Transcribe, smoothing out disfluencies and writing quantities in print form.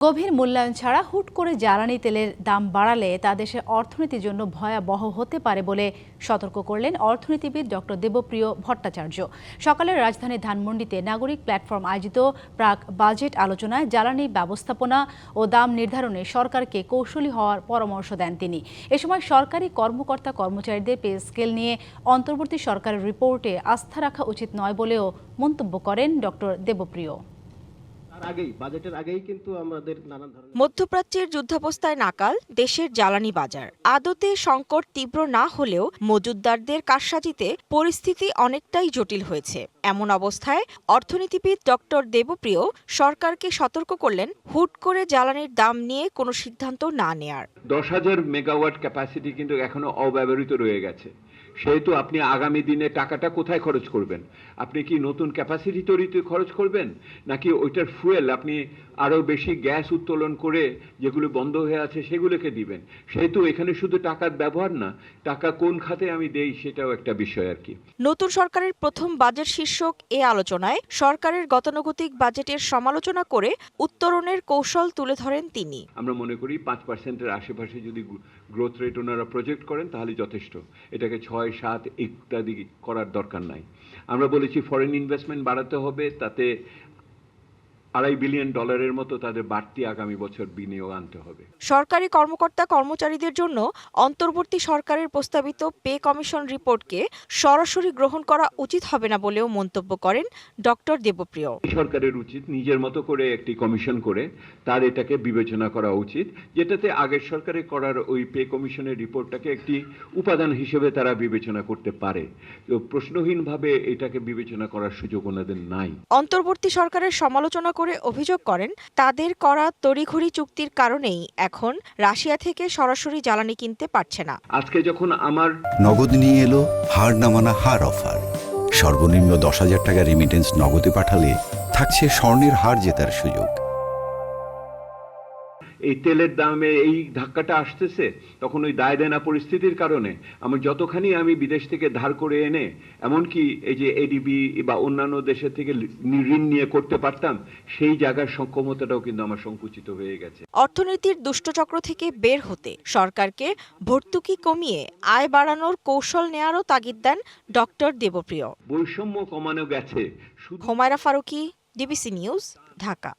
গভীর মূল্যায়ন ছাড়া হুট করে জ্বালানি তেলের দাম বাড়ালে তা দেশের অর্থনীতির জন্য ভয়াবহ হতে পারে বলে সতর্ক করলেন অর্থনীতিবিদ ডক্টর দেবপ্রিয় ভট্টাচার্য। সকালে রাজধানীর ধানমন্ডিতে নাগরিক প্ল্যাটফর্ম আয়োজিত প্রাক বাজেট আলোচনায় জ্বালানি ব্যবস্থাপনা ও দাম নির্ধারণে সরকারকে কৌশলী হওয়ার পরামর্শ দেন তিনি। এ সময় সরকারি কর্মকর্তা কর্মচারীদের পে স্কেল নিয়ে অন্তর্বর্তী সরকারের রিপোর্টে আস্থা রাখা উচিত নয় বলেও মন্তব্য করেন ডক্টর দেবপ্রিয়। মধ্যপ্রাচ্যের যুদ্ধাবস্থায় নাকাল দেশের জ্বালানি বাজার। আদতে সংকট তীব্র না হলেও মজুতদারদের কারসাজিতে পরিস্থিতি অনেকটাই জটিল হয়েছে। এমন অবস্থায় অর্থনীতিবিদ ডক্টর দেবপ্রিয় সরকারকে সতর্ক করলেন হুট করে জ্বালানির দাম নিয়ে কোনো সিদ্ধান্ত না নেয়ার। 10,000 মেগাওয়াট ক্যাপাসিটি কিন্তু এখনো অব্যবহৃত রয়ে গেছে। সেহেতু আপনি আগামী দিনে টাকাটা কোথায় খরচ করবেন? আপনি কি নতুন ক্যাপাসিটি তৈরিতে খরচ করবেন, নাকি ওইটার ফুয়েল আপনি আরো বেশি গ্যাস উত্তোলন করে যেগুলো বন্ধ হয়ে আছে সেগুলোকে দিবেন? সেহেতু এখানে শুধু টাকার ব্যবহার না, টাকা কোন খাতে আমি দেই সেটাও একটা বিষয় আর কি। নতুন সরকারের প্রথম বাজেট শীর্ষক এ আলোচনায় সরকারের গতানুগতিক বাজেটের সমালোচনা করে উত্তরণের কৌশল তুলে ধরেন তিনি। আমরা মনে করি 5%-এর আশেপাশে যদি গ্রোথ রেট ওনারা প্রজেক্ট করেন তাহলে যথেষ্ট। এটাকে 6-7 ইত্যাদি করার দরকার নাই। আমরা বলেছি ফরেন ইনভেস্টমেন্ট বাড়াতে হবে, তাতে $2.5 বিলিয়ন মতো তাদের বাড়তি আগামী বছর বিনিয়োগ আনতে হবে। সরকারি কর্মকর্তা কর্মচারীদের জন্য অন্তর্বর্তী সরকারের প্রস্তাবিত পে কমিশন রিপোর্টকে সরাসরি গ্রহণ করা উচিত হবে না বলেও মন্তব্য করেন ডক্টর দেবপ্রিয়। সরকারের উচিত নিজের মতো করে একটি কমিশন করে তার এটাকে বিবেচনা করা উচিত, যেটাতে আগের সরকারে করার ওই পে কমিশনের রিপোর্টটাকে একটি উপাদান হিসেবে তারা বিবেচনা করতে পারে। তো প্রশ্নহীনভাবে এটাকে বিবেচনা করার সুযোগ ওনাদের নাই। অন্তর্বর্তী সরকারের সমালোচনা করে অভিযোগ করেন তাদের করা তড়িঘড়ি চুক্তির কারণেই এখন রাশিয়া থেকে সরাসরি জ্বালানি কিনতে পারছে না। আজকে যখন আমার নগদ নিয়ে এলো হার না মানা হার অফার। সর্বনিম্ন 10,000 টাকা রেমিটেন্স নগদে পাঠালে থাকছে স্বর্ণের হার জেতার সুযোগ। এই তেলের দামে এই ধাক্কাটা আসতেছে, তখন ওই দায় দেনা পরিস্থিতির কারণে আমার যতখানি আমি বিদেশ থেকে ধার করে এনে এমনকি এই যে এডিবি বা অন্যান্য দেশের থেকে ঋণ নিয়ে করতে পারতাম, সেই জায়গার সক্ষমতাটাও কিন্তু আমার সংকুচিত হয়ে গেছে। অর্থনীতির দুষ্টচক্র থেকে বের হতে সরকারকে ভর্তুকি কমিয়ে আয় বাড়ানোর কৌশল নেয়ারও তাগিদ দেন ডক্টর দেবপ্রিয়। বৈষম্য কমানো গেছে। Humayra Faruqui, DBC news, Dhaka.